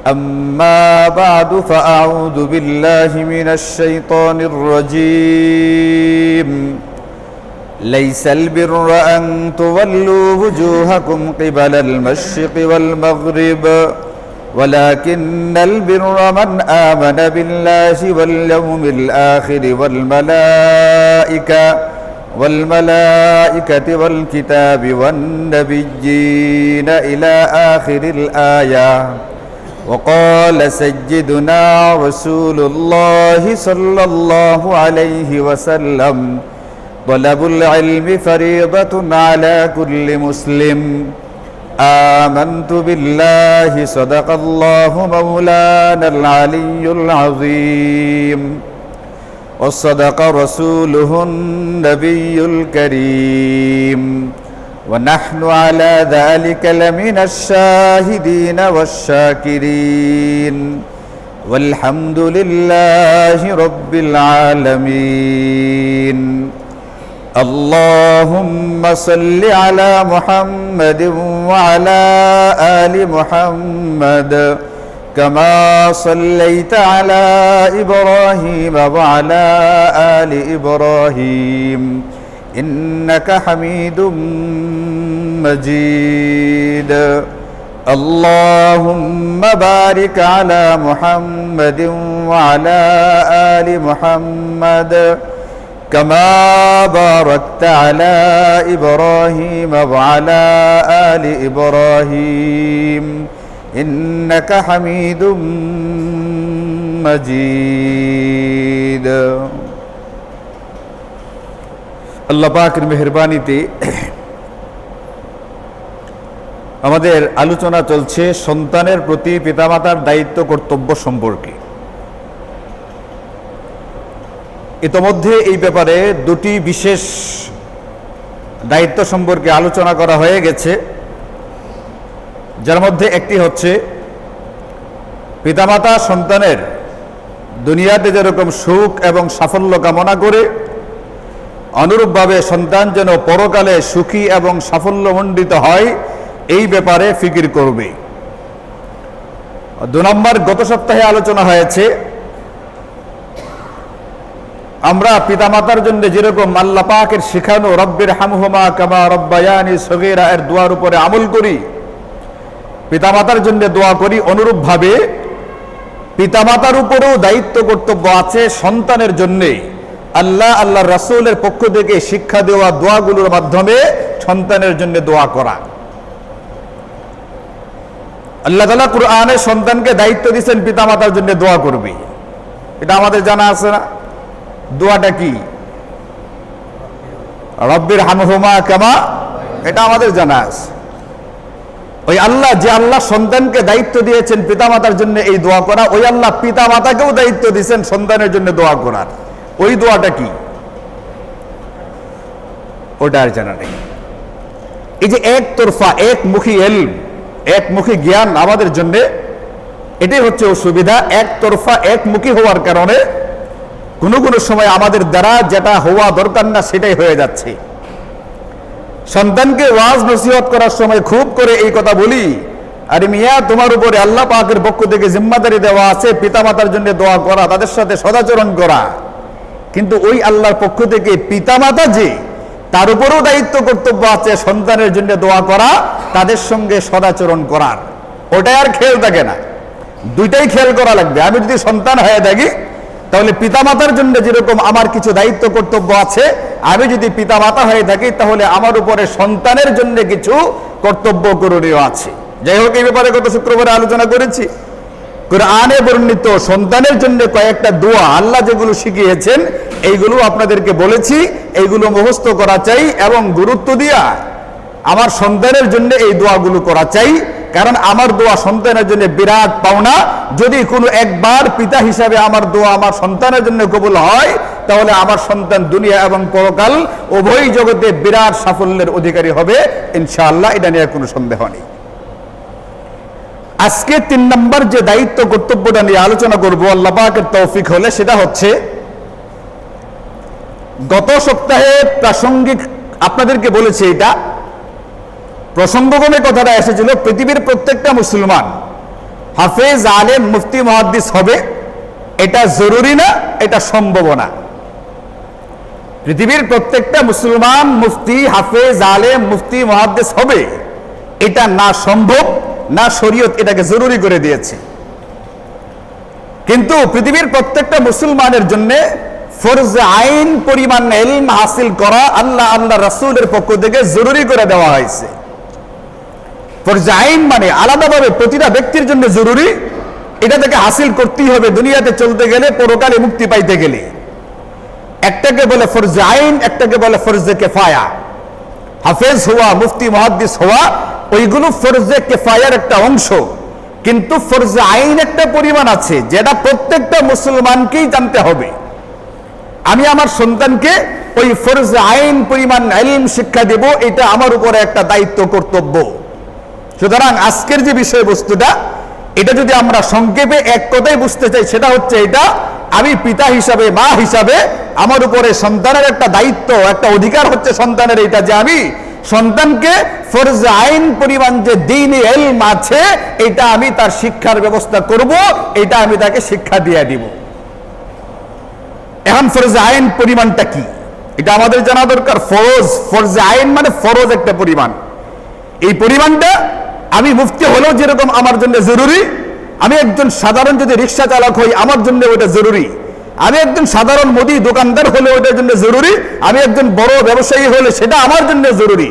أما بعد فأعوذ بالله من الشيطان الرجيم ليس البر أن تولوا وجوهكم قبل المشرق والمغرب ولكن البر من آمن بالله واليوم الآخر والملائكة والكتاب والنبيين إلى آخر الآية. وقال سيدنا رسول الله صلى الله عليه وسلم طلب العلم فريضة على كل مسلم. آمنت بالله صدق الله مولانا العلي العظيم وصدق رسوله النبي الكريم ونحن على ذلك لمن الشاهدين والشاكرين والحمد لله رب العالمين. اللهم صل على محمد وعلى آل محمد كما صليت على إبراهيم وعلى آل إبراهيم إنك حميد مجيد. اللهم بارك على محمد وعلى آل محمد كما باركت على إبراهيم وعلى آل إبراهيم إنك حميد مجيد. আল্লাহ পাকের মেহেরবানিতে আমাদের আলোচনা চলছে সন্তানের প্রতি পিতামাতার দায়িত্ব কর্তব্য সম্পর্কে। ইতোমধ্যে এই ব্যাপারে দুটি বিশেষ দায়িত্ব সম্পর্কে আলোচনা করা হয়ে গেছে, যার মধ্যে একটি হচ্ছে পিতামাতা সন্তানের দুনিয়াতে যেরকম সুখ এবং সাফল্য কামনা করে অনুরূপভাবে সন্তান যেন পরকালে সুখী এবং সাফল্যমণ্ডিত হয় এই ব্যাপারে ফিকির করবে। 2 নম্বর, গত সপ্তাহে আলোচনা হয়েছে আমরা পিতামাতার জন্য যেরকম আল্লাহ পাকের শিখানো রব্বির হামহুমা কামা রব্বায়ানি সগীরা এর দোয়ার উপরে আমল করি, পিতামাতার জন্য দোয়া করি, অনুরূপভাবে পিতামাতার উপরেও দায়িত্ব কর্তব্য আছে সন্তানের জন্য আল্লাহর রাসূলের পক্ষ থেকে শিক্ষা দেওয়া দোয়াগুলোর মাধ্যমে সন্তানের জন্য দোয়া করা। আল্লাহ তাআলা কুরআনে সন্তানকে দায়িত্ব দিয়েছেন পিতামাতার জন্য দোয়া করবে। এটা আমাদের জানা আছে না? দোয়াটা কি? রব্বির হামহুমা কামা, এটা আমাদের জানা আছে। ওই আল্লাহ যে আল্লাহ সন্তানকে দায়িত্ব দিয়েছেন পিতামাতার জন্য এই দোয়া করা, ওই আল্লাহ পিতামাতাকেও দায়িত্ব দিয়েছেন সন্তানের জন্য দোয়া করার। ওই দোয়াটা কি? ওটা আর জানা নেই। এই যে একতরফা একমুখী ইলম, একমুখী জ্ঞান আমাদের জন্য, এটাই হচ্ছে অসুবিধা। একতরফা একমুখী হওয়ার কারণে কোনো কোনো সময় আমাদের দ্বারা যেটা হওয়া দরকার না সেটাই হয়ে যাচ্ছে। সন্তানকে ওয়াজ নসিহত করার সময় খুব করে এই কথা বলি, আরে মিয়া তোমার উপরে আল্লাহ পাকের পক্ষ থেকে জিম্মাদারি দেওয়া আছে পিতামাতার জন্য দোয়া করা, তাদের সাথে সদাচরণ করা। কিন্তু ওই আল্লাহর পক্ষ থেকে পিতামাতা যে, তার উপরেও দায়িত্ব কর্তব্য আছে সন্তানের জন্য দোয়া করা, তাদের সঙ্গে সদাচরণ করার। ওটাই আর খেয়াল থাকে না, দুইটাই খেয়াল করা লাগবে। আমি যদি সন্তান হয়ে থাকি তাহলে পিতামাতার জন্য যেরকম আমার কিছু দায়িত্ব কর্তব্য আছে, আমি যদি পিতামাতা হয়ে থাকি তাহলে আমার উপরে সন্তানের জন্য কিছু কর্তব্য করণীয় আছে। যাই হোক, এই ব্যাপারে গত শুক্রবারে আলোচনা করেছি। কুরআনে বর্ণিত সন্তানের জন্য কয়েকটা দোয়া আল্লাহ যেগুলো শিখিয়েছেন এইগুলো আপনাদেরকে বলেছি, এইগুলো মুখস্থ করা চাই এবং গুরুত্ব দিয়া আমার সন্তানের জন্য এই দোয়াগুলো করা চাই। কারণ আমার দোয়া সন্তানের জন্য বিরাট পাওনা। যদি কোনো একবার পিতা হিসাবে আমার দোয়া আমার সন্তানের জন্য কবুল হয়, তাহলে আমার সন্তান দুনিয়া এবং পরকাল উভয় জগতে বিরাট সাফল্যের অধিকারী হবে ইনশাআল্লাহ। এটা নিয়ে কোনো সন্দেহ নেই। আজকে 3 নম্বর যে দায়িত্ব কর্তব্যটা নিয়ে আলোচনা করব আল্লাহ পাকের তৌফিক হলে, সেটা হচ্ছে গত সপ্তাহে প্রাসঙ্গিক আপনাদেরকে বলেছি, এটা প্রসঙ্গক্রমে কথাটা এসেছিল। পৃথিবীর প্রত্যেকটা মুসলমান হাফেজ, আলেম, মুফতি, মুহাদ্দিস হবে, এটা জরুরি না, এটা সম্ভব না। পৃথিবীর প্রত্যেকটা মুসলমান মুফতি, হাফেজ, আলেম, মুফতি, মুহাদ্দিস হবে, এটা না সম্ভব, না শরীয়ত এটাকে জরুরি করে দিয়েছে। কিন্তু পৃথিবীর প্রত্যেকটা মুসলমানের জন্য ফরজ আইন পরিমাণ ইলম হাসিল করা আল্লাহ রাসূলের পক্ষ থেকে জরুরি করে দেওয়া হয়েছে। ফরজ আইন মানে আলাদাভাবে প্রতিটা ব্যক্তির জন্য জরুরি, এটা থেকে হাসিল করতেই হবে দুনিয়াতে চলতে গেলে, পরকালে মুক্তি পাইতে গেলে। একটাকে বলে ফরজ আইন, একটাকে বলে ফরজে কিফায়া। হাফেজ হওয়া, মুফতি, মুহাদ্দিস হওয়া ওইগুলো ফরজে কিফায়ার একটা অংশ, কিন্তু ফরজে আইন একটা পরিমাণ আছে যেটা প্রত্যেকটা মুসলমানকেই জানতে হবে। আমি আমার সন্তানকে ওই ফরজে আইন পরিমাণ ইলম শিক্ষা দেব, এটা আমার উপরে একটা দায়িত্ব, কর্তব্য। সুতরাং আজকের যে বিষয়বস্তুটা, এটা যদি আমরা সংক্ষেপে এক কথায় বুঝতে চাই, সেটা হচ্ছে এটা, আমি পিতা হিসাবে, মা হিসাবে আমার উপরে সন্তানের একটা দায়িত্ব, একটা অধিকার হচ্ছে সন্তানের এটা, যে আমি সন্তানকে ফরজ আইন পরিমাণ যে দ্বীনি ইলম আছে এটা আমি তার শিক্ষার ব্যবস্থা করব, এটা আমি তাকে শিক্ষা দিয়ে দিব। এখন ফরজ আইন পরিমাণটা কি এটা আমাদের জানা দরকার। ফরজ আইন মানে ফরজ একটা পরিমাণ। এই পরিমাণটা আমি মুফতি হলেও যেরকম আমার জন্য জরুরি, আমি একজন সাধারণ যদি রিক্সা চালক হই আমার জন্য ওটা জরুরি, আমি একজন সাধারণ মুদি দোকানদার হলে ওটার জন্য জরুরি, আমি একজন বড় ব্যবসায়ী হলে সেটা আমার জন্য জরুরি,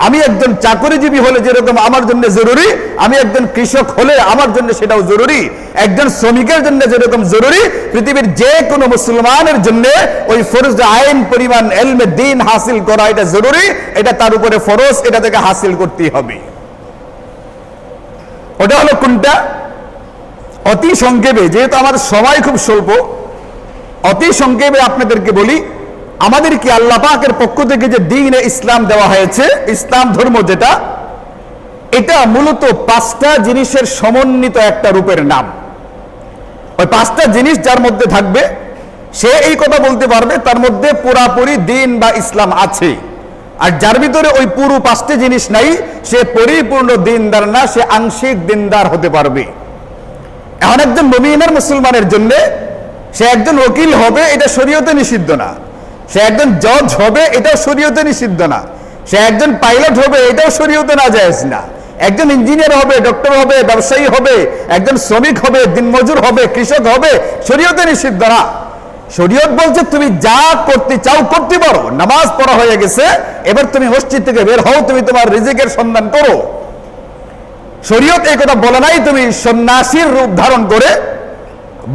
আমি একজন চাকরিজীবী হলে যেরকম আমার জন্য জরুরি, আমি একজন কৃষক হলে আমার জন্য সেটাও জরুরি, একজন শ্রমিকের জন্য যেরকম জরুরি, পৃথিবীর যে কোনো মুসলমানের জন্য ওই ফরজ আইন পরিমাণ ইলমে দ্বীন হাসিল করা এটা জরুরি, এটা তার উপরে ফরজ, এটা থেকে হাসিল করতেই হবে। ওটা হলো কোনটা? অতি সংক্ষেপে, যেহেতু আমাদের সময় খুব স্বল্প, অতি সংক্ষেপে আপনাদেরকে বলি, আমাদেরকে আল্লাহ পাকের পক্ষ থেকে যে দ্বীনে ইসলাম দেওয়া হয়েছে, ইসলাম ধর্ম যেটা, এটা মূলত 5টা জিনিসের সমন্বিত একটা রূপের নাম। ওই 5টা জিনিস যার মধ্যে থাকবে সে এই কথা বলতে পারবে তার মধ্যে পুরাপুরি দ্বীন বা ইসলাম আছে। আর যার ভিতরে ওই পুরো 5টি জিনিস নাই, সে পরিপূর্ণ দ্বীনদার না, সে আংশিক দ্বীনদার হতে পারবে। এখন একজন মুমিনের মুসলমানের জন্য সে একজন ওকিল হবে, এটা শরীয়তে নিষিদ্ধ না। সে একজন জজ হবে, এটাও শরীয়তে নিষিদ্ধ না। সে একজন পাইলট হবে, এটাও শরীয়তে নাজায়েজ না। একজন ইঞ্জিনিয়ার হবে, ডক্টর হবে, ব্যবসায়ী হবে, একজন শ্রমিক হবে, দিনমজুর হবে, কৃষক হবে, শরীয়তে নিষিদ্ধ না। শরীয়ত বলছে তুমি যা করতে চাও করতে পারো, নামাজ পড়া হয়ে গেছে, এবার তুমি মসজিদ থেকে বের হও, তুমি তোমার রিজিকের সন্ধান করো। শরীয়ত এই কথা বলে নাই তুমি সন্ন্যাসীর রূপ ধারণ করে,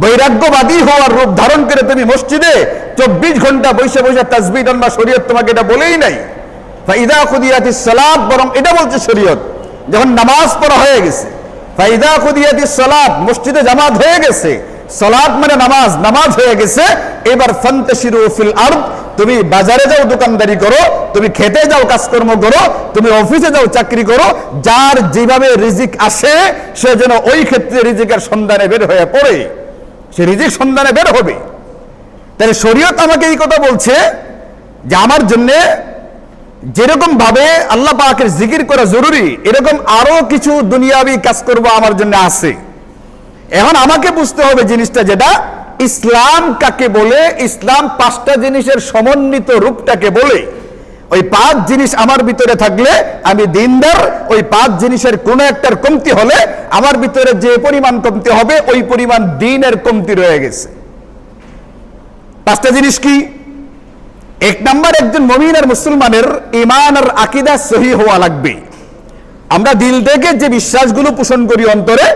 বৈরাগ্যবাদী হওয়ার রূপ ধারণ করে তুমি মসজিদে 24 ঘন্টা বসে বসে তাসবিহ টানবা, শরীয়ত তোমাকে এটা বলেই নাই। ফাইদা কুদিয়াতিস সালাত, বরং এটা বলছে শরীয়ত যখন নামাজ পড়া হয়ে গেছে, ফাইদা কুদিয়াতিস সালাত, মসজিদে জামাত হয়ে গেছে, সালাত মানে নামাজ, নামাজ হয়ে গেছে, এবার ফান্তাশিরু ফিল আরদ, তুমি বাজারে যাও দোকানদারি করো, তুমি খেতে যাও কাজকর্ম করো, তুমি অফিসে যাও চাকরি করো, যার যেভাবে রিজিক আসে সে যেন ওই ক্ষেত্রে রিজিকের সন্ধানে বের হয়ে পড়ে, সে রিজিক সন্ধানে বের হবে। তাহলে শরীয়ত আমাকে এই কথা বলছে যে আমার জন্য যেরকম ভাবে আল্লাহ পাকের জিকির করা জরুরি, এরকম আরো কিছু দুনিয়াবি কাজ করব আমার জন্য আছে। এখন আমাকে বুঝতে হবে জিনিসটা, যেটা ইসলাম কাকে বলে, ইসলাম 5টা জিনিসের সমন্বিত রূপটাকে বলে। ওই 5 জিনিস আমার ভিতরে থাকলে আমি দ্বীনদার, ওই 5 জিনিসের কোনো একটার কমতি হলে আমার ভিতরে যে পরিমাণ কমতি হবে ওই পরিমাণ দ্বীনের কমতি রয়ে গেছে। 5টা জিনিস কি? 1 নাম্বার, একজন মুমিন আর মুসলমানের ঈমান আর আকীদা সহিহ হওয়া লাগবে। আমরা দিল থেকে যে বিশ্বাসগুলো পোষণ করি অন্তরে,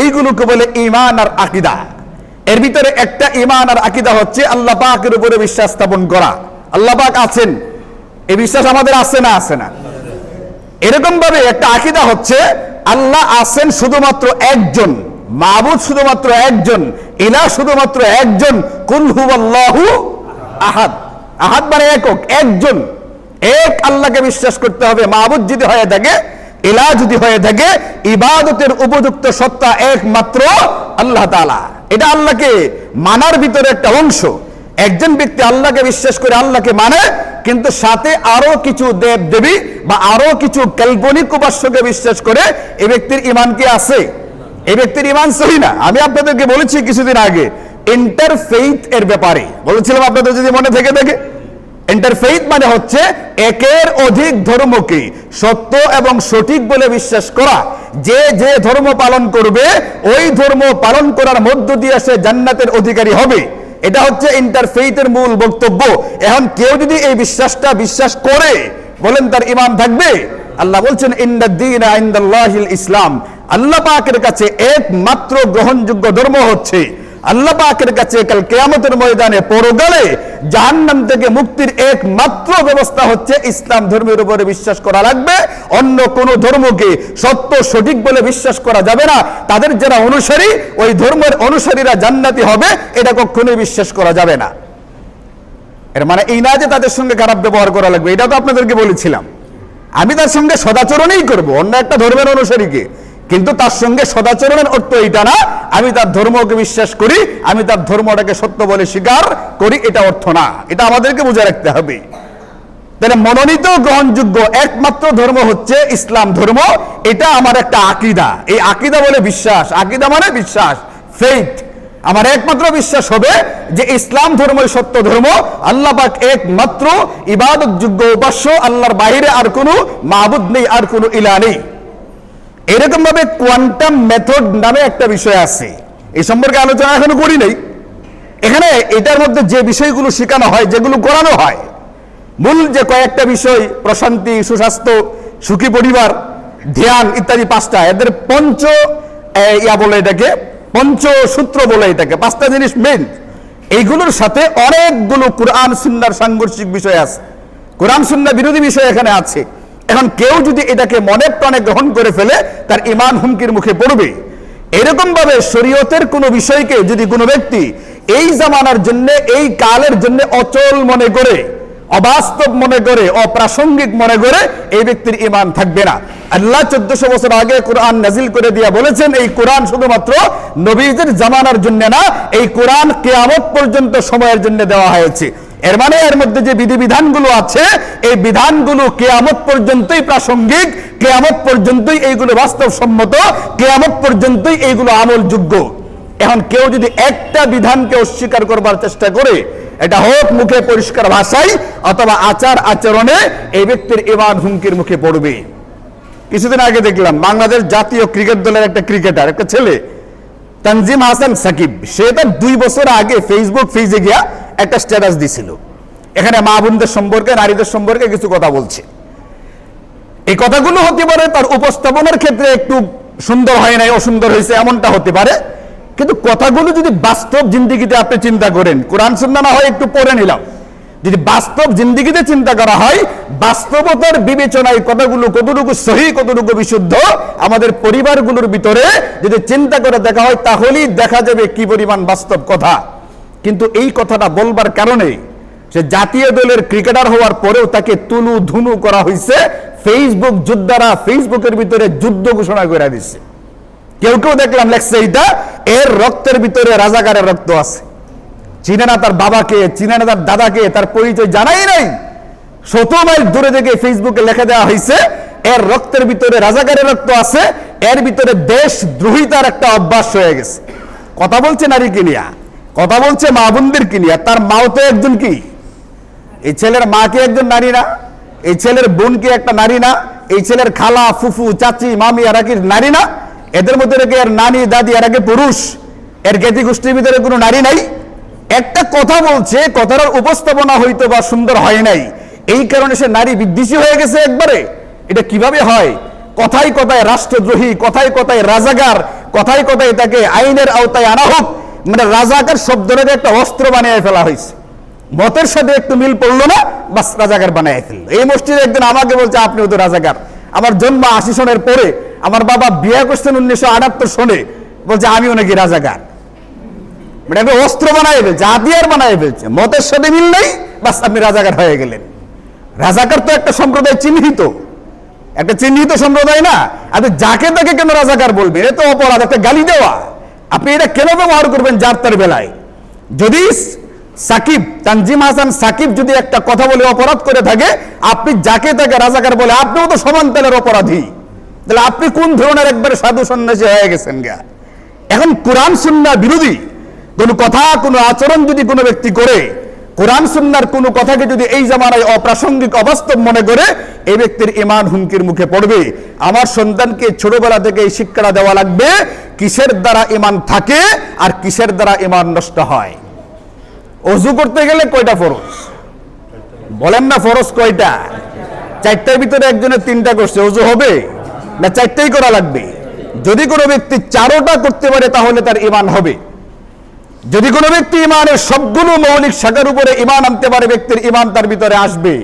এইগুলোকে বলে ঈমান আর আকীদা। এর ভিতরে একটা ঈমান আর আকীদা হচ্ছে আল্লাহ পাকের উপরে বিশ্বাস স্থাপন করা। আল্লাহ পাক আছেন, এই বিশ্বাস আমাদের আছে না? আছে না? এরকম ভাবে একটা আকীদা হচ্ছে আল্লাহ আছেন শুধুমাত্র একজন, মাবুদ শুধুমাত্র একজন, ইলাহ শুধুমাত্র একজন, কুল হুয়াল্লাহু আহাদ। আহাদ মানে একক, একজন, এক আল্লাহকে বিশ্বাস করতে হবে। মাবুদ যদি হয়ে থাকে, ইলাহ যদি হয়ে থাকে, ইবাদতের উপযুক্ত সত্তা একমাত্র আল্লাহ তাআলা। এটা আল্লাহকে মানার ভিতরে একটা অংশ। একজন ব্যক্তি আল্লাহকে বিশ্বাস করে আল্লাহকে মানে, কিন্তু সাথে আরো কিছু দেব দেবী বা আরো কিছু কাল্পনিক উপাস্যকে বিশ্বাস করে, এই ব্যক্তির ঈমান কি আছে? এই ব্যক্তির ইমান সহি না। আমি আপনাদেরকে বলেছি কিছুদিন আগে ইন্টারফেইথ এর ব্যাপারে বলেছিলাম, আপনাদের যদি মনে থেকে থাকে। ইন্টারফেইথ মানে হচ্ছে একের অধিক ধর্মকে সত্য এবং সঠিক বলে বিশ্বাস করা। যে যে ধর্ম পালন করবে ওই ধর্ম পালন করার মধ্য দিয়ে সে জান্নাতের অধিকারী হবে। এটা হচ্ছে ইন্টারফেইথের মূল বক্তব্য। এখন কেউ যদি এই বিশ্বাসটা বিশ্বাস করে, বলেন তার ঈমান থাকবে? আল্লাহ বলছেন ইন্নাদ-দীনা ইনদাল্লাহিল ইসলাম, আল্লাহ পাকের কাছে একমাত্র গ্রহণযোগ্য ধর্ম হচ্ছে, আল্লাহ পাকের কাছে কাল কিয়ামতের ময়দানে পরকালে জাহান্নাম থেকে মুক্তির একমাত্র ব্যবস্থা হচ্ছে ইসলাম ধর্মের উপরে বিশ্বাস করা লাগবে। অন্য কোন ধর্মকে সত্য সঠিক বলে বিশ্বাস করা যাবে না। তাদের যারা অনুসারী, ওই ধর্মের অনুসারীরা জান্নাতি হবে, এটা কখনোই বিশ্বাস করা যাবে না। এর মানে এই না যে তাদের সঙ্গে খারাপ ব্যবহার করা লাগবে, এটা তো আপনাদেরকে বলেছিলাম। আমি তার সঙ্গে সদাচরণই করব, অন্য একটা ধর্মের অনুসারীকে, কিন্তু তার সঙ্গে সদাচরণের অর্থ এটা না আমি তার ধর্মকে বিশ্বাস করি, আমি তার ধর্মটাকে সত্য বলে স্বীকার করি, এটা অর্থ না। এটা আমাদেরকে বুঝে রাখতে হবে। তাহলে মনোনীত গ্রহণযোগ্য একমাত্র ধর্ম হচ্ছে ইসলাম ধর্ম। এটা আমার একটা আকীদা। এই আকীদা বলে বিশ্বাস, আকীদা মানে বিশ্বাস, ফেইথ। আমার একমাত্র বিশ্বাস হবে যে ইসলাম ধর্মই সত্য ধর্ম, আল্লাহ পাক একমাত্র ইবাদতযোগ্য উপাস্য, আল্লাহর বাইরে আর কোনো মাবুদ নেই, আর কোনো ইলাহ নেই। এরকম ভাবে কোয়ান্টাম মেথড নামে একটা বিষয় আছে, এই সম্পর্কে আলোচনা এখনো করি নাই। এখানে এটার মধ্যে যে বিষয়গুলো শেখানো হয়, যেগুলো করানো হয়, মূল যে কয়েকটা বিষয়, প্রশান্তি, সুস্বাস্থ্য, সুখী পরিবার, ধ্যান ইত্যাদি পাঁচটা, এদের পঞ্চসূত্র বলে এটাকে, পাঁচটা জিনিস মেন। এইগুলোর সাথে অনেকগুলো কোরআন সুন্নাহর সাংঘর্ষিক বিষয় আছে, কোরআন সুন্নাহ বিরোধী বিষয় এখানে আছে। এখন কেউ যদি এটাকে মনে প্রাণে গ্রহণ করে ফেলে, তার ঈমান হুমকির মুখে পড়বে। এরকম ভাবে শরীয়তের কোনো বিষয়কে যদি কোনো ব্যক্তি এই জামানার জন্য, এই কালের জন্য অচল মনে করে, অবাস্তব মনে করে, অপ্রাসঙ্গিক মনে করে, এই ব্যক্তির ঈমান থাকবে না। আল্লাহ 1400 বছর আগে কোরআন নাজিল করে দিয়া বলেছেন, এই কোরআন শুধুমাত্র নবীদের জামানার জন্য না, এই কোরআন কিয়ামত পর্যন্ত সময়ের জন্য দেওয়া হয়েছে। এর মানে এর মধ্যে যে বিধিবিধানগুলো আছে, এই বিধানগুলো কিয়ামত পর্যন্তই প্রাসঙ্গিক, কিয়ামত পর্যন্তই এইগুলো বাস্তবসম্মত, কিয়ামত পর্যন্তই এইগুলো আমলযোগ্য। এখন কেউ যদি একটা বিধানকে অস্বীকার করবার চেষ্টা করে, এটা হোক মুখে পরিষ্কার ভাষায় অথবা আচার আচরণে, এই ব্যক্তির ঈমান হুমকির মুখে পড়বে। কিছুদিন আগে দেখলাম বাংলাদেশ জাতীয় ক্রিকেট দলের একটা ক্রিকেটার, একটা ছেলে তানজিম হাসান সাকিব, সে তার 2 বছর আগে ফেসবুক পেজে গিয়া একটা স্ট্যাটাস দিছিল। এখানে মা বোনদের সম্পর্কে, নারীদের সম্পর্কে কিছু কথা বলছে। এই কথাগুলো হতে পারে তার উপস্থাপনার ক্ষেত্রে একটু সুন্দর হয় নাই, অসুন্দর হয়েছে, এমনটা হতে পারে। কিন্তু কথাগুলো যদি বাস্তব জিন্দিগিতে আপনি চিন্তা করেন, কোরআন সুন্নাহ না হয় একটু পড়ে নিলাম, যদি বাস্তব জিন্দিগিতে চিন্তা করা হয়, বাস্তবতার বিবেচনায় কথাগুলো কতটুকু সহি, কতটুকু বিশুদ্ধ, আমাদের পরিবারগুলোর ভিতরে যদি চিন্তা করে দেখা হয়, তাহলেই দেখা যাবে কি পরিমাণ বাস্তব কথা। কিন্তু এই কথাটা বলবার কারণে সে জাতীয় দলের ক্রিকেটার হওয়ার পরেও তাকে তুলু ধুনু করা হয়েছে। ফেসবুক যোদ্ধারা ফেসবুকের ভিতরে যুদ্ধ ঘোষণা করে দিচ্ছে। কেউ কেউ দেখলাম লেখছে, এইটা এর রক্তের ভিতরে রাজাকারের রক্ত আছে, চিনে না তার বাবাকে, চিনে না তার দাদাকে, তার পরিচয় জানাই নাই, 100 মাইল দূরে থেকে ফেসবুকে লেখা দেওয়া হয়েছে এর রক্তের ভিতরে রাজাকারের রক্ত আছে, এর ভিতরে দেশদ্রোহিতার একটা অভ্যাস হয়ে গেছে। কথা বলছে নারীকে নিয়ে, কথা বলছে মা বোনদেরকে নিয়ে। তার মাও তো একজন, কি এই ছেলের মা কি একজন নারী না? এই ছেলের বোন কি একটা নারী না? এই ছেলের খালা, ফুফু, চাচি, মামি এরা কি নারী না? এদের মধ্যে রেখে এর নানি, দাদি এরা কি পুরুষ? এর জ্ঞাতি গোষ্ঠীর ভিতরে কোনো নারী নাই? একটা কথা বলছে, কথার উপস্থাপনা হয়তো বা সুন্দর হয় নাই, এই কারণে সে নারী বিদ্বেষী হয়ে গেছে একবারে। এটা কিভাবে হয়? কথায় কথায় রাষ্ট্রদ্রোহী, কথায় কথায় রাজাকার, কথায় কথায় তাকে আইনের আওতায় আনা হোক, মানে রাজাকার শব্দটাকে একটা অস্ত্র বানিয়ে ফেলা হয়েছে। মতের সাথে একটু মিল পড়লো না, বাস রাজাকার বানিয়ে ফেললো। এই মসজিদে একদিন আমাকে বলছে, আপনিও তো রাজাকার। আমার জন্ম 80 সনের পরে, আমার বাবা বিয়ে করছেন 1978 সনে, বলছে আমিও নাকি রাজাকার। মানে অস্ত্র বানায় ফেলছে, হাতিয়ার বানায় ফেলছে, মতের সাথে মিল নেই, বাস আপনি রাজাকার হয়ে গেলেন। রাজাকার তো একটা সম্প্রদায় চিহ্নিত, একটা চিহ্নিত সম্প্রদায় না। আপনি যাকে তাকে কেন রাজাকার বলবেন? এটা তো অপরাধ, একটা গালি দেওয়া। আপনি এটা কেন ব্যবহার করবেন যার তার বেলায়? যদি সাকিব, তানজিম হাসান সাকিব যদি একটা কথা বলে অপরাধ করে থাকে, আপনি যাকে তাকে রাজাকার বলে, আপনিও তো সমান তালের অপরাধী। তাহলে আপনি কোন ধরনের একবারে সাধু সন্ন্যাসী হয়ে গেছেন গা? এখন কোরআন সুন্নাহ বিরোধী কোনো কথা, কোনো আচরণ যদি কোনো ব্যক্তি করে, কোরআন সুন্নাহর কোনো কথাকে যদি এই জামানায় অপ্রাসঙ্গিক, অবাস্তব মনে করে, এই ব্যক্তির ঈমান হুমকির মুখে পড়বে। আমার সন্তানকে ছোটবেলা থেকে এই শিক্ষাটা দেওয়া লাগবে কিসের দ্বারা ঈমান থাকে আর কিসের দ্বারা ঈমান নষ্ট হয়। ওযু করতে গেলে কয়টা ফরজ বলেন না? ফরজ কয়টা? চারটার ভিতরে একজনের তিনটা করছে, ওযু হবে না? চারটাই করা লাগবে। যদি কোনো ব্যক্তি চারোটা করতে পারে তাহলে তার ঈমান হবে। যদি কোনো ব্যক্তি ঈমানের সবগুলো মৌলিক শাখার উপরে ঈমান আনতে পারে, ব্যক্তির ঈমান তার ভিতরে আসবে।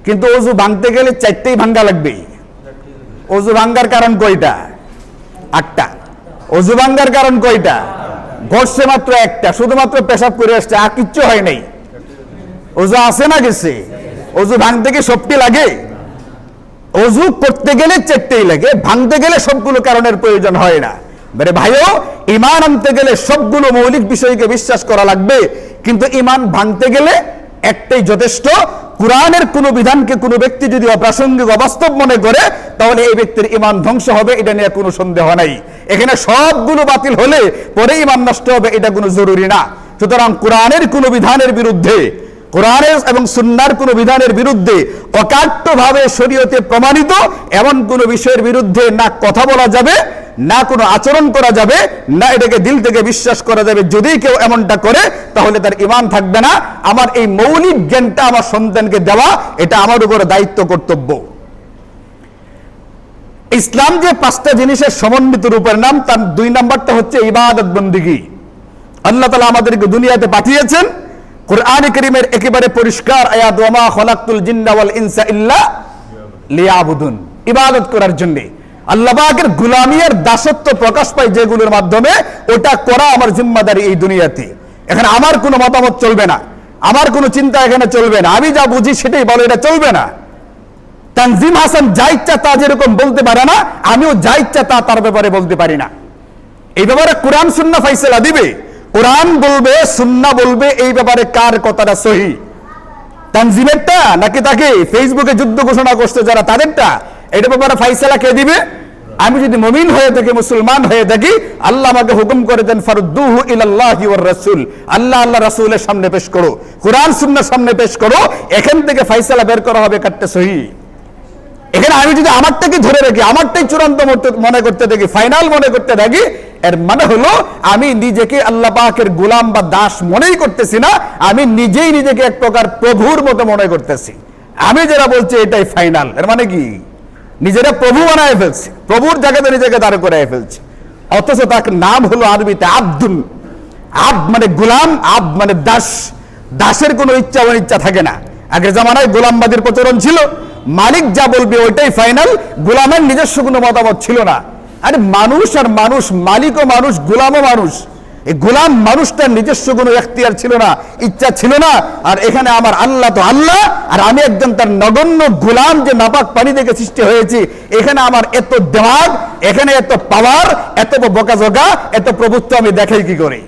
কিন্তু ওযু ভাঙতে গেলে চারটেই ভাঙা লাগবে। ওযু ভাঙার কারণ কয়টা? 8টা। ওযু ভাঙার কারণ কয়টা? ঘটছে মাত্র একটা, শুধুমাত্র পেশাব করে আসছে, আর কিচ্ছু হয় নাই। ওযু আছে না গেছে? ওযু ভাঙতে গিয়ে সবটি লাগে? ওযু করতে গেলে চারটেই লাগে, ভাঙতে গেলে সবগুলো কারণের প্রয়োজন হয় না। মানে ভাইও, ঈমান আনতে গেলে সবগুলো মৌলিক বিষয়কে বিশ্বাস করা লাগবে, কিন্তু ঈমান ভাঙতে গেলে একটাই যথেষ্ট। কোরআনের কোনো বিধানকে কোনো ব্যক্তি যদি অপ্রাসঙ্গিক, অবাস্তব মনে করে, তাহলে এই ব্যক্তির ঈমান ধ্বংস হবে, এটা নিয়ে কোনো সন্দেহ নাই। এখানে সবগুলো বাতিল হলে পরে ঈমান নষ্ট হবে, এটা কোনো জরুরি না। সুতরাং কোরআনের কোনো বিধানের বিরুদ্ধে, কোরআনের এবং সুন্নাহর কোনো বিধানের বিরুদ্ধে, অকাট্যভাবে শরীয়তে প্রমাণিত এমন কোনো বিষয়ের বিরুদ্ধে না কথা বলা যাবে, না কোনো আচরণ করা যাবে, না এটাকে দিল থেকে বিশ্বাস করা যাবে। যদি কেউ এমনটা করে তাহলে তার ঈমান থাকবে না। আমার এই মৌলিক জ্ঞানটা আমার সন্তানকে দেওয়া, এটা আমার উপরে দায়িত্ব, কর্তব্য। ইসলাম যে 5টা জিনিসের সমন্বিত রূপের নাম, তার 2 নাম্বারটা হচ্ছে ইবাদত বন্দেগী। আল্লাহ তাআলা আমাদেরকে দুনিয়াতে পাঠিয়েছেন, কুরআনে কারীমের একেবারে পরিষ্কার আয়াত, ওয়া মা খালাকতুল জিন্না ওয়াল ইনসা ইল্লা লিয়াবুদুন, ইবাদত করার জন্য। আল্লাহ পাকের গোলামি আর দাসত্ব প্রকাশ পায় যেগুলোর মাধ্যমে, ওটা করা আমার জিম্মাদারি এই দুনিয়াতে। এখানে আমার কোনো মতামত চলবে না, আমার কোনো চিন্তা এখানে চলবে না। আমি যা বুঝি সেটাই বলো, এটা চলবে না। তানজিম হাসান যা ইচ্ছা তা যেরকম বলতে পারে না, আমিও যা ইচ্ছা তা তার ব্যাপারে বলতে পারি না। এই ব্যাপারে কোরআন সুন্নাহ ফাইসালা দিবে। কোরআন বলবে, সুন্নাহ বলবে এই ব্যাপারে কার কথাটা সহি, তানজিমেরটা নাকি তাকে ফেসবুকে যুদ্ধ ঘোষণা করছে যারা তাদেরটা, এটা ব্যাপারে ফাইসালা কে দিবে? আমি যদি মুমিন হয়ে থাকি, মুসলমান হয়ে থাকি, আল্লাহ আমাকে হুকুম করে দেন, ফারুদ্দুহু ইলাল্লাহি ওয়ার রাসূল, আল্লাহ আল্লাহ রাসূলের সামনে পেশ করো, কোরআন সুন্নাহর সামনে পেশ করো। এখান থেকে ফাইসালা বের করা হবে কাটতে সহি। এখানে আমি যদি আমারটাকে ধরে রাখি, আমারটাই চূড়ান্ত মনে করতে থাকি, ফাইনাল মনে করতে থাকি, এর মানে হলো আমি নিজেকে আল্লাহ পাকের গোলাম বা দাস মনেই করতেছি না, আমি নিজেই নিজেকে এক প্রকার প্রভুর মতো মনে করতেছি। আমি যেটা বলছি এটাই ফাইনাল। এর মানে কি? নিজেরা প্রভু বানায় ফেলছে, প্রভুর জায়গাতে নিজেকে দাঁড় করায় ফেলছে। অথচ তার নাম হলো আরবিতে আব্দুন। আব মানে গোলাম, আব মানে দাস। দাসের কোনো ইচ্ছা অনিচ্ছা থাকে না। আগের জামানায় গোলামবাদীর প্রচলন ছিল, মালিক যা বলবে ওইটাই ফাইনাল, গোলামের নিজস্ব কোনো মতামত ছিল না। আরে মানুষ আর মানুষ, মালিকও মানুষ, গোলামও মানুষ। এই গোলাম মানুষটার নিজস্ব কোনো এখতিয়ার ছিল না, ইচ্ছা ছিল না। আর এখানে আমার আল্লাহ তো আল্লাহ, আর আমি একজন তার নগণ্য গোলাম, যে নাপাক পানি থেকে সৃষ্টি হয়েছি। এখানে আমার এত দেমাগ, এখানে এত পাওয়ার, এত বকাঝকা, এত প্রভুত্ব আমি দেখাই কি করে?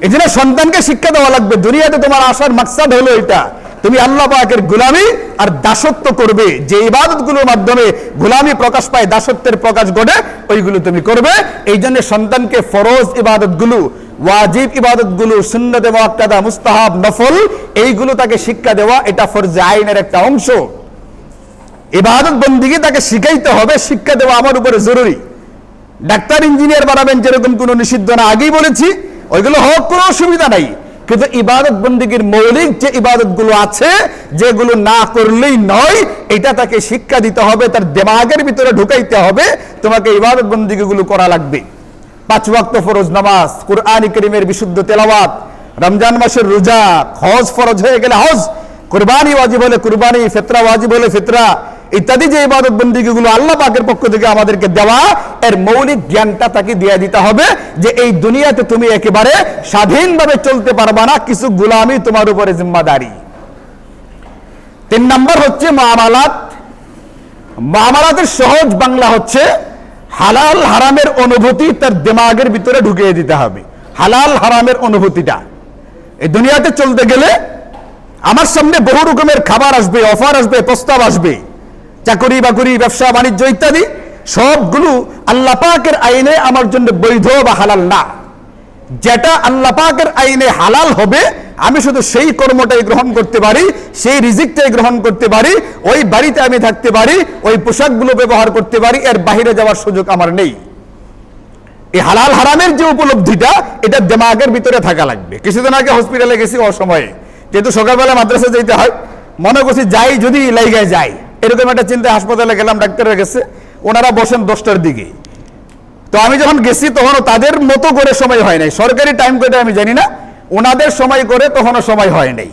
এই জন্য সন্তানকে শিক্ষা দেওয়া লাগবে, দুনিয়াতে তোমার আসার মাকসাদ হলো এটা, তুমি আল্লাহ পাকের গোলামি আর দাসত্ব করবে। যে ইবাদতগুলোর মাধ্যমে গোলামি প্রকাশ পায়, দাসত্বের প্রকাশ ঘটে, ওইগুলো তুমি করবে। এই জন্য সন্তানকে ফরজ ইবাদতগুলো, ওয়াজিব ইবাদতগুলো, সুন্নতে মুআক্কাদা, মুস্তাহাব, নফল, এইগুলো তাকে শিক্ষা দেওয়া, এটা ফরজে আইনের একটা অংশ। ইবাদত বন্দেগী তাকে শিখাইতে হবে, শিক্ষা দেওয়া আমার উপরে জরুরি। ডাক্তার, ইঞ্জিনিয়ার বানাবেন যেরকম কোনো নিষিদ্ধ না, আগেই বলেছি, ওইগুলো হোক, কোনো অসুবিধা নাই। কিন্তু ইবাদত বন্দেগীর মৌলিক যে ইবাদতগুলো আছে, যেগুলো না করলেই নয়, এটা তাকে শিক্ষা দিতে হবে, তার দিমাগের ভিতরে ঢুকাইতে হবে। তোমাকে ইবাদত বন্দেগীগুলো করা লাগবে। 5 ওয়াক্ত ফরজ নামাজ, কুরআন কারীমের বিশুদ্ধ তেলাওয়াত, রমজান মাসের রোজা, হজ ফরজ হয়ে গেলে হজ, কুরবানি ওয়াজিব হলে কুরবানি, ফিতরা ওয়াজিব হলে ফিতরা, ইত্যাদি যে ইবাদত বন্দেগীগুলো আল্লাহ পাকের পক্ষ থেকে আমাদেরকে দেওয়া, এর মৌলিক জ্ঞানটা তাকে দিয়ে দিতে হবে যে এই দুনিয়াতে তুমি একেবারে স্বাধীনভাবে চলতে পারবা না, কিছু গোলামি তোমার উপরে জিম্মাদারি। 3 নাম্বার হচ্ছে মুআমালাত। মুআমালাতের সহজ বাংলা হচ্ছে হালাল হারামের অনুভূতি তার দিমাগের ভিতরে ঢুকিয়ে দিতে হবে। হালাল হারামের অনুভূতিটা, এই দুনিয়াতে চলতে গেলে আমার সামনে বহু রকমের খাবার আসবে, অফার আসবে, প্রস্তাব আসবে, চাকরি বাকরি, ব্যবসা বাণিজ্য ইত্যাদি। সবগুলো আল্লাহ পাকের আইনে আমার জন্য বৈধ বা হালাল না। যেটা আল্লাহ পাকের আইনে হালাল হবে আমি শুধু সেই কর্মটাই গ্রহণ করতে পারি, সেই রিজিকটাই গ্রহণ করতে পারি, ওই বাড়িতে আমি থাকতে পারি, ওই পোশাকগুলো ব্যবহার করতে পারি, এর বাইরে যাওয়ার সুযোগ আমার নেই। এই হালাল হারামের যে উপলব্ধিটা এটা দিমাগের ভিতরে থাকা লাগবে। কিছুদিন আগে হসপিটালে গেছি অসময়ে, যেহেতু সকালবেলা মাদ্রাসা যেতে হয়, মনে করছি যাই যদি লাইগায় যাই, এরকম একটা চিন্তা হাসপাতালে গেলাম, ডাক্তারের কাছে, ওনারা বসেন 10টার দিকে। তো আমি যখন গেছি তখনও তাদের মতো করে সময় হয় নাই, সরকারি টাইম করে আমি জানি না, ওনাদের সময় করে তখনও সময় হয় নাই।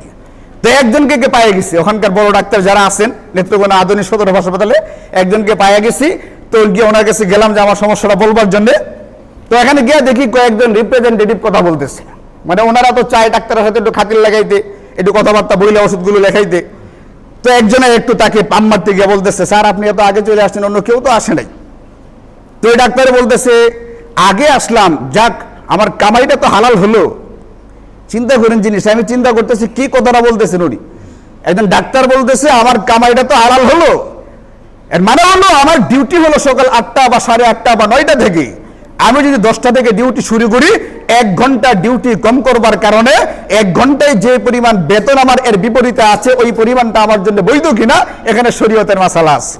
তো একজনকে পায়ে গেছি, ওখানকার বড় ডাক্তার যারা আছেন নেত্রকোনা আধুনিক সদর হাসপাতালে, একজনকে পায়ে গেছি। তো গিয়ে ওনার কাছে গেলাম যে আমার সমস্যাটা বলবার জন্য। তো এখানে গিয়ে দেখি কয়েকজন রিপ্রেজেন্টেটিভ কথা বলতেছে, মানে ওনারা তো চায় ডাক্তারের সাথে একটু খাতির লাগাইতে, একটু কথাবার্তা বইলে ওষুধগুলো লেখাইতে। তো একজনে একটু তাকে পাম মারতে গিয়ে বলতেছে, স্যার আপনি এত আগে চলে আসছেন, অন্য কেউ তো আসে নাই। তো এই ডাক্তার বলতেছে, আগে আসলাম, যাক আমার কামাইটা তো হালাল হলো। চিন্তা করেন জিনিস, আমি চিন্তা করতেছি কি কথাটা বলতেছেন উনি। একজন ডাক্তার বলতেছে আমার কামাইটা তো হালাল হলো, এর মানে হলো আমার ডিউটি হলো সকাল 8টা বা 8:30 বা 9টা থেকে। আমি যদি 10টা থেকে ডিউটি শুরু করি, 1 ঘন্টা ডিউটি কম করবার কারণে 1 ঘন্টায় যে পরিমাণ বেতন আমার এর বিপরীতে আছে, ওই পরিমাণটা আমার জন্য বৈধ কিনা এখানে শরীয়তের মাসালা আছে।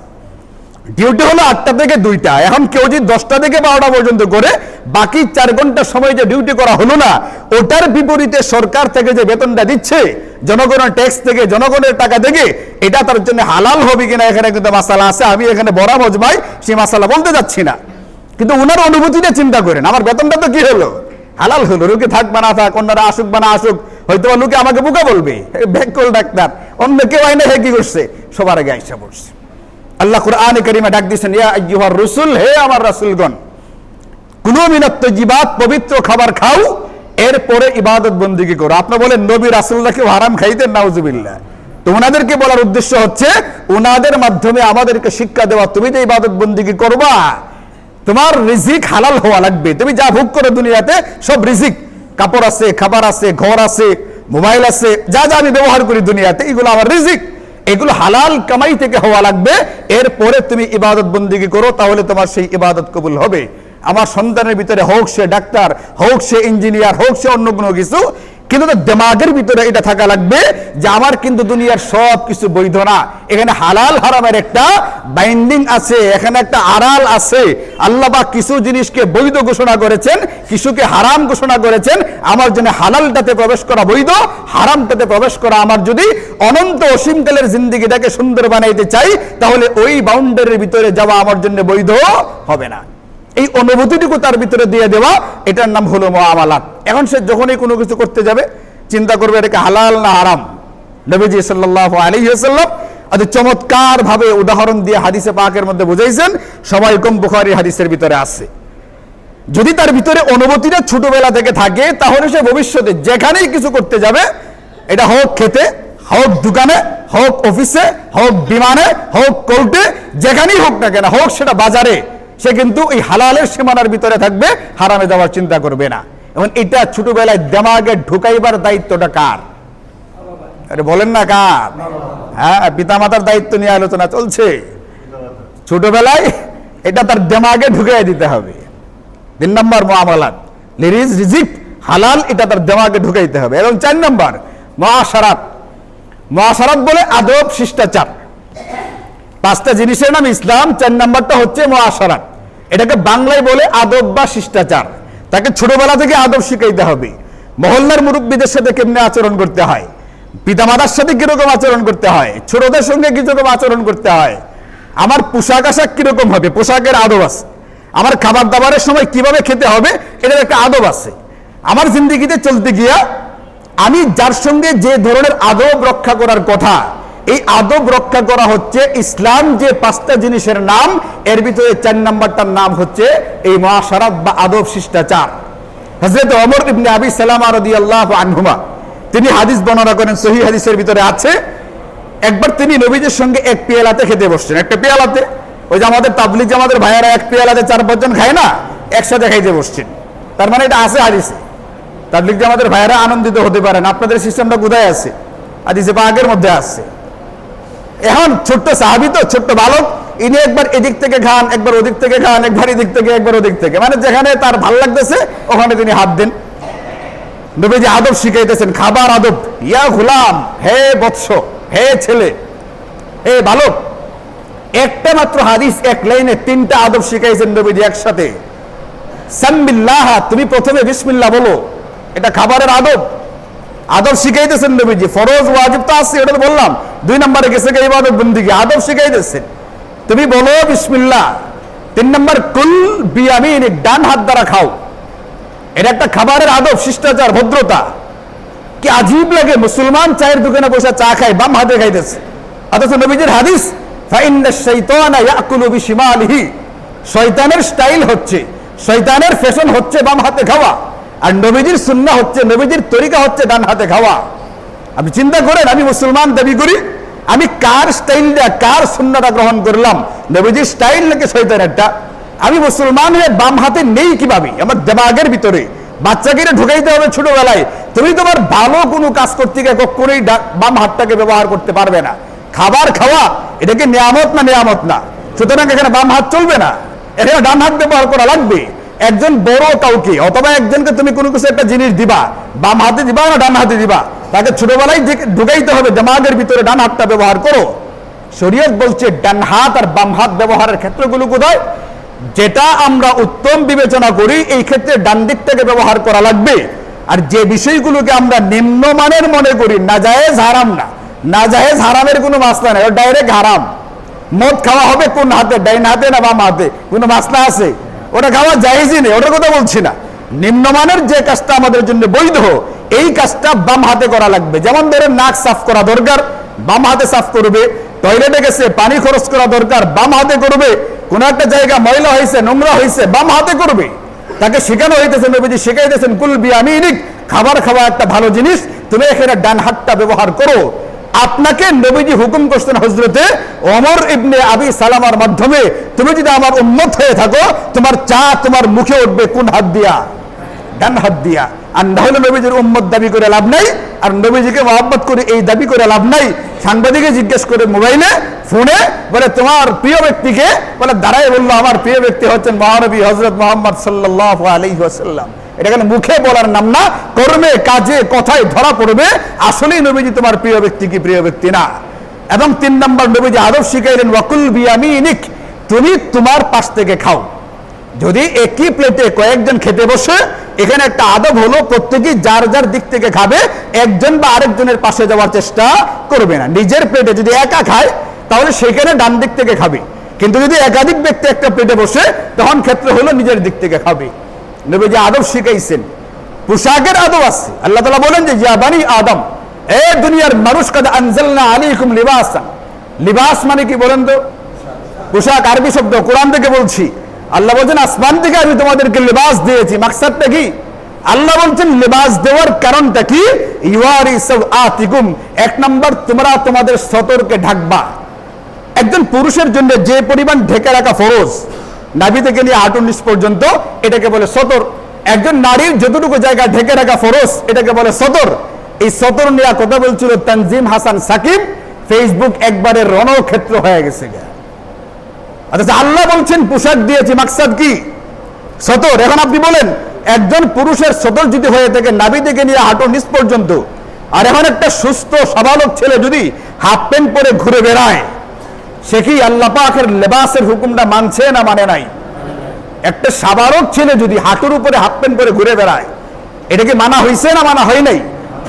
ডিউটি হলো 8টা থেকে 2টা, এখন কেউ যদি 10টা থেকে 12টা পর্যন্ত করে, বাকি 4 ঘন্টা সময় যে ডিউটি করা হলো না, ওটার বিপরীতে সরকার থেকে যে বেতনটা দিচ্ছে জনগণের ট্যাক্স থেকে, জনগণের টাকা থেকে, এটা তার জন্য হালাল হবে কিনা এখানে কিন্তু মাসালা আছে। আমি এখানে বড় মজমায় সেই মাসালা বলতে যাচ্ছি না, কিন্তু ওনার অনুভূতিটা চিন্তা করেন। আমার বেতনটা তো কি হলো, হালাল হলো। রোগী থাক বা না থাক, অন্যরা আসুক বা না আসুক, হয়তো লোকে আমাকে বোকা বলবে, ব্যাককল ডাক্তার, অন্য কেউ আইনে হে কি করছে, সবার আগে আইসা পড়ছে। আল্লাহ কুরআনে কারীমে ডাক দিয়েছেন, ইয়া আইয়ুহার রাসূল, হে আমার রাসূলগণ, কুলু মিনাত তাইয়্যিবাত, পবিত্র খাবার খাও, এরপরে ইবাদত বন্দেগী করো। আপনি বলেন নবী রাসূলরা কি হারাম খাইতেন? নাউজুবিল্লাহ। তো ওনাদেরকে বলার উদ্দেশ্য হচ্ছে ওনাদের মাধ্যমে আমাদেরকে শিক্ষা দেওয়া, তুমি যে ইবাদত বন্দেগী করবা, তোমার রিজিক হালাল হওয়া লাগবে। তুমি যা ভোগ করো দুনিয়াতে সব রিজিক, কাপড় আছে, খাবার আছে, ঘর আছে, মোবাইল আছে, যা যা আমি ব্যবহার করি দুনিয়াতে, এগুলো আমার রিজিক, এগুলো হালাল কামাই থেকে হওয়া লাগবে। এরপরে তুমি ইবাদত বন্দেগী করো, তাহলে তোমার সেই ইবাদত কবুল হবে। আমার সন্তানের ভিতরে হোক সে ডাক্তার, হোক সে ইঞ্জিনিয়ার, হোক সে অন্য কোনো কিছু, কিন্তু দিমাগের ভিতরে এটা থাকা লাগবে যে আমার কিন্তু দুনিয়ার সব কিছু বৈধ না, এখানে হালাল হারামের একটা বাইন্ডিং আছে, এখানে একটা আড়াল আছে। আল্লাহ পাক কিছু জিনিসকে বৈধ ঘোষণা করেছেন, কিছুকে হারাম ঘোষণা করেছেন। আমার জন্য হালালটাতে প্রবেশ করা বৈধ, হারামটাতে প্রবেশ করা আমার যদি অনন্ত অসীমকালের জিন্দেগিটাকে সুন্দর বানাইতে চাই, তাহলে ওই বাউন্ডারির ভিতরে যাওয়া আমার জন্য বৈধ হবে না। এই অনুভূতিটুকু তার ভিতরে দিয়ে দেওয়া, এটার নাম হলো মুআমালাত। এখন সে যখনই কোনো কিছু করতে যাবে চিন্তা করবে এটাকে হালাল না হারাম। নবীজি সাল্লাল্লাহু আলাইহি ওয়াসাল্লাম আজ চমৎকার ভাবে উদাহরণ দিয়ে হাদিসে পাকের মধ্যে বুঝাইছেন, সবাই কম বুখারী হাদিসের ভিতরে আছে। যদি তার ভিতরে অনুভূতিটা ছোটবেলা থেকে থাকে, তাহলে সে ভবিষ্যতে যেখানেই কিছু করতে যাবে, এটা হোক খেতে, হোক দোকানে, হোক অফিসে, হোক বিমানে, হোক কোর্টে, যেখানেই হোক না কেন, হোক সেটা বাজারে, সে কিন্তু এই হালালের সীমানার ভিতরে থাকবে, হারামে যাওয়ার চিন্তা করবে না। এবং এটা ছোটবেলায় দিমাগে ঢুকাইবার দায়িত্বটা কার? আরে বলেন না কার? হ্যাঁ, পিতামাতার দায়িত্ব নিয়ে আলোচনা চলছে। ছোটবেলায় এটা তার দিমাগে ঢুকাই দিতে হবে। 3 নম্বর মুআমালাত, রিজিক হালাল, এটা তার দিমাগে ঢুকাইতে হবে। এবং 4 নম্বর মুআশারাত। মুআশারাত বলে আদব শিষ্টাচার। 5টা জিনিসের নাম ইসলাম, 4 নম্বরটা হচ্ছে মুআশারাত। এটাকে বাংলায় বলে আদব বা শিষ্টাচার। তাকে ছোটবেলা থেকে আদব শিখাইতে হবে। মহল্লার মুরব্বীদের সাথে কেমনে আচরণ করতে হয়, পিতামাতার সাথে কিরকম আচরণ করতে হয়, ছোটদের সঙ্গে কিরকম আচরণ করতে হয়, আমার পোশাক আশাক কিরকম হবে, পোশাকের আদব আছে, আমার খাবার দাবারের সময় কিভাবে খেতে হবে, এটার একটা আদব আছে। আমার জিন্দেগিতে চলতে গিয়া আমি যার সঙ্গে যে ধরনের আদব রক্ষা করার কথা, এই আদব রক্ষা করা হচ্ছে ইসলাম যে 5টা জিনিসের নাম, এর ভিতরে 4 নম্বরটার নাম হচ্ছে এই মুআশারাত বা আদব শিষ্টাচার। হযরত ওমর ইবনে আবি সালামা রাদিয়াল্লাহু আনহুমা তিনি হাদিস বর্ণনা করেন, সহিহ হাদিসের ভিতরে আছে, একবার তিনি নবীজির সঙ্গে এক পেয়ালাতে খেতে বসছেন। একটা পেয়ালাতে, ওই যে আমাদের তাবলীগ জামাতের ভাইয়েরা এক পেয়ালাতে 4-5 জন খায় না, একসাথে খাইতে বসছেন। তার মানে এটা আছে হাদিসে। তাবলীগ জামাতের ভাইয়েরা আনন্দিত হতে পারেন, আপনাদের সিস্টেমটা কোথায় আছে? হাদিসে পাকের মধ্যে আছে। এখন ছোট্ট সাহাবী তো, ছোট্ট বালক, ইনি একবার এদিক থেকে খান, একবার ওদিক থেকে খান, একবার এদিক থেকে একবার ওদিক থেকে, মানে যেখানে তার ভাল লাগতেছে ওখানে তিনি হাত দেন। নবীজি আদব শিখাইতেছেন, খাবার আদব। ইয়া গুলাম, হে বৎস, হে ছেলে, হে বালক। একটা মাত্র হাদিস, এক লাইনে তিনটা আদব শিখাইছেন নবীজি একসাথে। সাম্মিল্লাহ, তুমি প্রথমে বিসমিল্লাহ বলো, এটা খাবারের আদব। আদব শিখাইতেছেন নবীজি। ফরজ ওয়াজিব তো আছে, এটা তো বললাম। 2 নম্বরে গেছে ইবাদত বন্দেগী, আদব শিখাইতেছেন। তুমি বলো বিসমিল্লাহ। 3 নম্বর কুল বিয়ামিনিক, ডান হাত দ্বারা খাও। এটা একটা খাবারের আদব, শিষ্টাচার, ভদ্রতা। কি আজীব লাগে, মুসলমান চায়ের দোকানে বসে চা খায়, বাম হাতে খাইতেছে। অথচ নবীজির হাদিস, ফাইন্না শাইতানা ইয়াকুলু বিশিমালিহি, শয়তানের স্টাইল হচ্ছে, শয়তানের ফ্যাশন হচ্ছে বাম হাতে খাওয়া, আর নবীজির সুন্নাহ হচ্ছে, নবীজির তরিকা হচ্ছে ডান হাতে খাওয়া। আপনি চিন্তা করেন, আমি মুসলমান দাবি করি, আমি কার স্টাইলটা, কার সুন্নাহটা গ্রহণ করলাম? নবীজির স্টাইল নাকি শয়তানেরটা? আমি মুসলমান হয়ে বাম হাতে নেই কিভাবে? আমার দেমাগের ভিতরে বাচ্চাকে ঢুকাইতে হবে ছোটবেলায়, তুমি তোমার ভালো কোনো কাজ করতে গিয়ে কখনোই বাম হাতটাকে ব্যবহার করতে পারবে না। খাবার খাওয়া এটাকে নিয়ামত না, নিয়ামত না। সুতরাং এখানে বাম হাত চলবে না, এখানে ডান হাত ব্যবহার করা লাগবে। একজন বড় কাউকে অথবা একজনকে তুমি কোনো কিছু একটা জিনিস দিবা, বাম হাতে দিবা না ডান হাতে দিবা, তাকে ছোটবেলায় ঢুকাইতে হবে দেমাগের ভিতরে ডান হাতটা ব্যবহার করো। শরীয়ত বলছে ডান হাত আর বাম হাত ব্যবহারের ক্ষেত্রগুলো কোথায়? যেটা আমরা উত্তম বিবেচনা করি এই ক্ষেত্রে ডান দিকটাকে ব্যবহার করা লাগবে। আর যে বিষয়গুলোকে আমরা নিম্নমানের মনে করি, নাজায়েজ হারাম না, নাজায়েজ হারামের কোনো মাসলা নেই, ডাইরেক্ট হারাম। মদ খাওয়া হবে কোন হাতে, ডাইন হাতে না বাম হাতে? কোনো মাসলা আছে? ওটা খাওয়া জায়েজই নেই, ওটার কথা বলছি না। নিম্নমানের যে কাজটা আমাদের জন্য বৈধ, এই কাজটা বাম হাতে করা লাগবে। যেমন ধরেন নাক সাফ করা দরকার, বাম হাতে সাফ করবে। টয়লেটে গেছে, পানি খরচ করা দরকার, বাম হাতে করবে। কোন একটা জায়গা ময়লা হয়েছে, নোংরা হয়েছে, বাম হাতে করবে। তাকে শেখানো হইতেছে, নবীজি শিখাইতেছেন কুল বিয়ামিনিক, খাবার খাওয়া একটা ভালো জিনিস, তুমি এখানে ডান হাতটা ব্যবহার করো। আপনাকে নবীজি হুকুম করছেন হযরতে ওমর ইবনে আবি সালামার মাধ্যমে, তুমি যদি আমার উম্মত হয়ে থাকো, তোমার চা তোমার মুখে উঠবে কোন হাত দিয়া? ডান হাত দিয়া। আর না হলে নবীজির উম্মত দাবি করে লাভ নাই, আর নবীজিকে মহব্বত করে এই দাবি করে লাভ নাই। সাংবাদিকে জিজ্ঞেস করে মোবাইলে ফোনে, বলে তোমার প্রিয় ব্যক্তিকে, বলে দাঁড়ায় বললো আমার প্রিয় ব্যক্তি হচ্ছেন মহানবী হযরত মুহাম্মদ সাল্লাল্লাহু আলাইহি ওয়াসাল্লাম। এটা কেন মুখে বলার নাম না, কর্মে কাজে কথায় ধরা পড়বে আসলেই নবীজি তোমার প্রিয় ব্যক্তি কি প্রিয় ব্যক্তি না। এবং 3 নম্বর নবীজি আদব শিখাইলেন ওয়াকুল বিয়ামিনিক, তুমি তোমার পাশ থেকে খাও। যদি একই প্লেটে কয়েকজন খেতে বসে, এখানে একটা আদব হলো প্রত্যেকেই যার যার দিক থেকে খাবে, একজন বা আরেকজনের পাশে যাওয়ার চেষ্টা করবে না। নিজের প্লেটে যদি একা খায় তাহলে সেখানে ডান দিক থেকে খাবে, কিন্তু যদি একাধিক ব্যক্তি একটা প্লেটে বসে তখন ক্ষেত্রে হলো নিজের দিক থেকে খাবে। নবীজি আদব শিখাইছেন। পোশাকের আদব আছে। আল্লাহ তাআলা বলেন যে ইয়া বানি আদম, এ দুনিয়ার মানুষ, কাদ আনজালনা আলাইকুম লিবাসান। লিবাস মানে কি বলেন তো? পোশাক, আরবি শব্দ, কোরআন থেকে বলছি। আল্লাহ বলছেন আসমান থেকে আমি তোমাদেরকে লিবাস দিয়েছি। মাকসাদটা কি? আল্লাহ বলছেন লিবাস দেওয়ার কারণটা কি? ইওয়ারি সাওআতিকুম, 1 নম্বর তোমরা তোমাদের সতরকে ঢাকবা। একজন পুরুষের জন্য যে পরিমাণ ঢেকে রাখা ফরজ, নাভি থেকে নিয়ে হাঁটুর নিচ পর্যন্ত, এটাকে বলে সতর। একজন নারীর যতটুকু জায়গা ঢেকে রাখা ফরজ, এটাকে বলে সতর। এই সতর নিয়ে কথা বলছিল তানজিম হাসান সাকিব, ফেসবুক একবারে রণক্ষেত্র হয়ে গেছে। আচ্ছা, আল্লাহ বলছেন পোশাক দিয়েছি, মাকসাদ কি? সতর। এখন আপনি বলেন একজন পুরুষের সতর যদি হয়ে থাকে নাভি থেকে নিয়ে হাঁটুর নিচ পর্যন্ত, আর এখন একটা সুস্থ স্বাভাবিক ছেলে যদি হাফ প্যান্ট পরে ঘুরে বেড়ায়, সে কি আল্লাহ পাকের লেবাসের হুকুমটা মানছে না মানে নাই? একটা স্বাভাবিক ছেলে যদি হাঁটুর উপরে হাফ প্যান্ট পরে ঘুরে বেড়ায়, এটাকে মানা হয়েছে না মানা হয় নাই?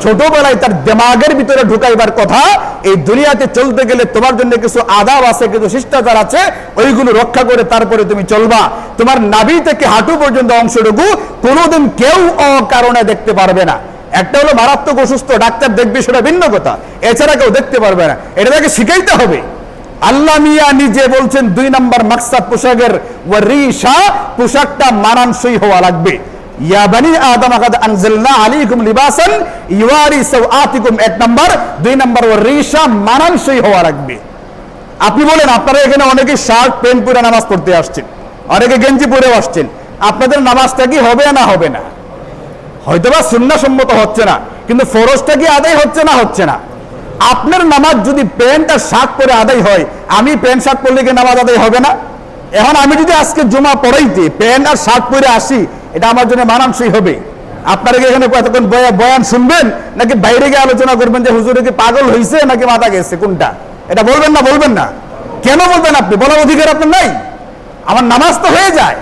ছোটবেলায় তার দেমাগের ভিতরে ঢুকাইবার কথা, এই দুনিয়াতে চলতে গেলে তোমার জন্য কিছু আদাব আছে, কিছু শিষ্টাচার আছে, ওইগুলো রক্ষা করে তারপরে তুমি চলবা। তোমার নাভি থেকে হাঁটু পর্যন্ত অংশটুকু কোনোদিন কেউ অকারণে দেখতে পারবে না। একটা হলো মারাত্মক অসুস্থ, ডাক্তার দেখবে, সেটা ভিন্ন কথা, এছাড়া কেউ দেখতে পারবে না। এটা তাকে শিখাইতে হবে। আল্লাহ মিয়া নিজে বলছেন 2 নম্বর মাকসাদ পোশাকের, ওয়ারিশা, পোশাকটা মানানসই হওয়া লাগবে। ইয়া বানি আদম কাদ আনজালনা আলাইকুম লিবাসান ইওয়ারি সাওআতিকুম, 1 নম্বর। 2 নম্বর ওয়ারিশা, মানানসই হওয়া লাগবে। আপনি বলেন আপনারা এখানে অনেকে শার্ট প্যান্ট পরে নামাজ পড়তে আসছেন, অনেকে গেঞ্জি পরেও আসছেন, আপনাদের নামাজটা কি হবে না হবে না? হয়তোবা সুন্নাহ সম্মত হচ্ছে না, কিন্তু ফরজটা কি আদায় হচ্ছে না হচ্ছে না? আপনার নামাজ যদি প্যান্ট আর শার্ট পরে আদায় হয়, আমি প্যান্ট শার্ট পরলে কি নামাজ আদায় হবে না? এখন আমি যদি আজকে জুমা পড়াইতে প্যান্ট আর শার্ট পরে আসি, এটা আমার জন্য মানানসই হবে? আপনারা কি এখানে এতক্ষণ বয়ান শুনবেন, নাকি বাইরে গিয়ে আলোচনা করবেন যে হুজুরে কি পাগল হয়েছে নাকি মাথা গেছে, কোনটা? এটা বলবেন না? বলবেন না কেন বলবেন? আপনি বলার অধিকার আপনার নাই? আমার নামাজ তো হয়ে যায়,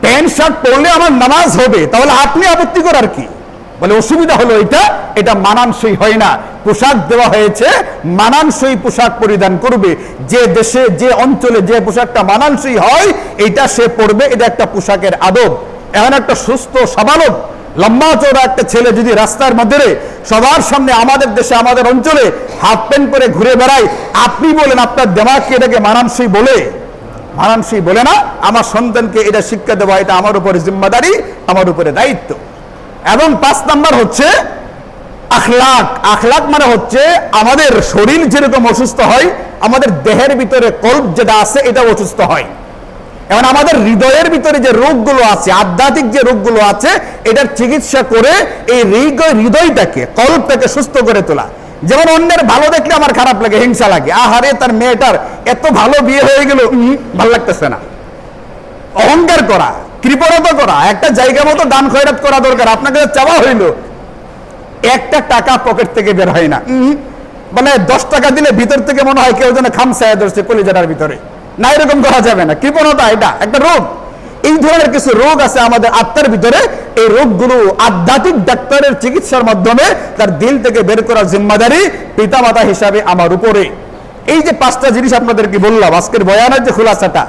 প্যান্ট শার্ট পরলে আমার নামাজ হবে, তাহলে আপনি আপত্তি করার কি? বলে অসুবিধা হলো এটা মানানসই হয় না। পোশাক দেওয়া হয়েছে, মানানসই পোশাক পরিধান করবে। যে দেশে যে অঞ্চলে যে পোশাকটা মানানসই হয় এটা সে পরবে, এটা একটা পোশাকের আদব। এখন একটা সুস্থ সাবালক লম্বা চওড়া একটা ছেলে যদি রাস্তার মধ্যে সবার সামনে আমাদের দেশে আমাদের অঞ্চলে হাফ প্যান্ট পরে ঘুরে বেড়ায়, আপনি বলেন আপনার দেমাগকে এটাকে মানানসই বলে? মানানসই বলে না। আমার সন্তানকে এটা শিক্ষা দেওয়া, এটা আমার উপরে জিম্মাদারি, আমার উপরে দায়িত্ব। এবং 5 নাম্বার হচ্ছে আখলাক। আখলাক মানে হচ্ছে আমাদের শরীর যেরকম অসুস্থ হয়, আমাদের দেহের ভিতরে কল্ব যেটা আছে এটা অসুস্থ হয়। এখন আমাদের হৃদয়ের ভিতরে যে রোগগুলো আছে, আধ্যাত্মিক যে রোগগুলো আছে, এটার চিকিৎসা করে এই হৃদয়টাকে, কল্বটাকে সুস্থ করে তোলা। যেমন অন্যের ভালো দেখলে আমার খারাপ লাগে, হিংসা লাগে, আহারে তার মেয়েটার এত ভালো বিয়ে হয়ে গেল, ভালো লাগতেছে না। অহংকার করা, কৃপণতা করা, একটা জায়গা মতো দান খয়রাত করা দরকার। আপনাকে চাওয়া হইল, একটা টাকা পকেট থেকে বের হয় না, মানে 10 টাকা দিলে ভিতর থেকে মনে হয় কেউ যেন খামসায়া ধরছে কলিজাটার ভিতরে, না, এরকম করা যাবে না। কৃপণতা এটা একটা রোগ। এই ধরনের কিছু রোগ আছে আমাদের আত্মার ভিতরে, এই রোগগুলো আধ্যাত্মিক ডাক্তারের চিকিৎসার মাধ্যমে তার দিল থেকে বের করার জিম্মাদারি পিতামাতা হিসাবে আমার উপরে। এই যে 5টা জিনিস আপনাদেরকে বললাম আজকের বয়ানের যে খুলাসাটা,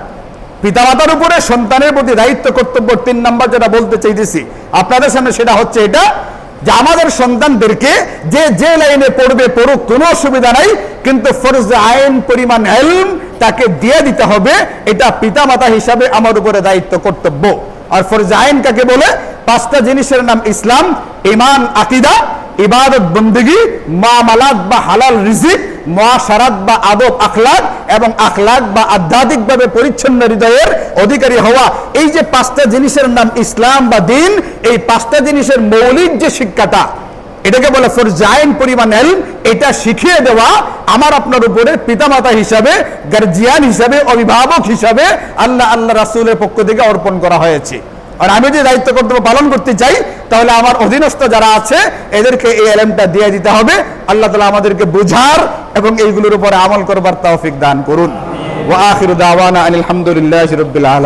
পিতামাতার উপরে সন্তানের প্রতি দায়িত্ব কর্তব্য। 3 নাম্বার যেটা বলতে চাইতেছি আপনাদের সামনে, সেটা হচ্ছে এটা যে আমাদের সন্তানদেরকে যে লাইনে পড়বে পড়ুক, কোনো অসুবিধা নাই, কিন্তু ফরজে আইন পরিমাণ ইলম তাকে দিয়ে দিতে হবে। এটা পিতামাতা হিসাবে আমার উপরে দায়িত্ব কর্তব্য। আর ফরজে আইন কাকে বলে? 5টা জিনিসের নাম ইসলাম, ঈমান, আকীদা, ইবাদত, বন্দেগী, মুআমালাত বা হালাল রিজিক, মুআশারাত বা আদব আখলাক, এবং আখলাক বা আধ্যাত্মিকভাবে পরিচ্ছন্ন হৃদয়ের অধিকারী হওয়া। এই যে 5টা জিনিসের নাম ইসলাম বা দ্বীন, এই 5টা জিনিসের মৌলিক যে শিক্ষাটা, এটাকে বলে ফরজে আইন পরিমাণ ইলম। এটা শিখিয়ে দেওয়া আমার আপনার উপরে পিতামাতা হিসাবে, গার্জিয়ান হিসাবে, অভিভাবক হিসাবে আল্লাহ রাসূলের পক্ষ থেকে অর্পণ করা হয়েছে। আর আমি যদি দায়িত্ব কর্তব্য পালন করতে চাই, তাহলে আমার অধীনস্থ যারা আছে এদেরকে এই ইলমটা দিয়ে দিতে হবে। আল্লাহ তাআলা আমাদেরকে বুঝার এবং এইগুলোর উপরে আমল করবার তৌফিক দান করুন। ওয়া আখিরু দাওয়ানা আলহামদুলিল্লাহি রাব্বিল আলামিন।